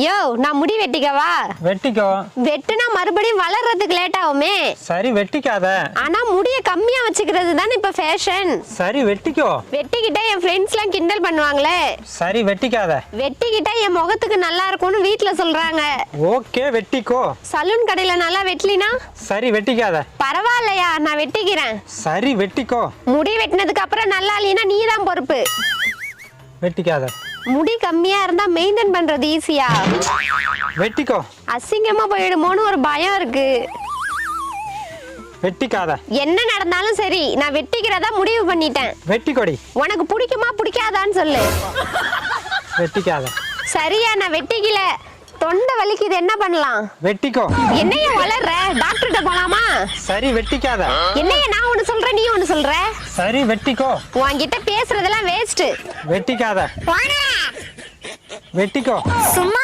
யோ நான் முடி வெட்டிக்கவா? வெட்டிக்கோ. வெட்டுனா மறுபடியும் வளர்றதுக்கு லேட் ஆகுமே. சரி வெட்டிக்காத. ஆனா முடிய கம்மியா வச்சுக்கிறது தானே இப்ப ஃபேஷன். சரி வெட்டிக்கோ. வெட்டிக்கிட்டா என் ஃப்ரெண்ட்ஸ்லாம் கிண்டல் பண்ணுவாங்களே. சரி வெட்டிக்காத. வெட்டிக்கிட்டா என் முகத்துக்கு நல்லா இருக்கும்னு வீட்ல சொல்றாங்க. ஓகே வெட்டிக்கோ. சலூன் கடையில நல்லா வெட்டலினா? சரி வெட்டிக்காத. பரவாயில்லையா, நான் வெட்டிக்கிறேன். சரி வெட்டிக்கோ. முடி வெட்டினதுக்கு அப்புறம் நல்லா இல்லைனா நீ தான் பொறுப்பு. வெட்டிக்காத. முடி கம்மியா இருந்தா மெயின்டைன் பண்றது ஈஸியா? வெட்டிக்கோ. அசிங்கமா போயிடுமோன்னு ஒரு பயம் இருக்கு. வெட்டிக்காத. என்ன நடந்தாலும் சரி நான் வெட்டிக்கிறதா முடிவு பண்ணிட்டேன். வெட்டிக்கோடி. உனக்கு பிடிக்குமா பிடிக்காதான்னு சொல்லு. வெட்டிக்காத. சரியா, நான் வெட்டிக்கல. தொண்டை வலிக்குது, என்ன பண்ணலாம்? வெட்டிக்கோ. என்னைய வளர்ற, டாக்டர்கிட்ட போலாமா? சரி வெட்டிக்காத. என்னைய நான் ஒண்ணு சொல்றேன், நீ ஒண்ணு சொல்ற. சரி வெட்டிக்கோ. உன்கிட்ட பேசுறதெல்லாம் வேஸ்ட். வெட்டிக்காத. போடா. வெட்டிக்கோ. சும்மா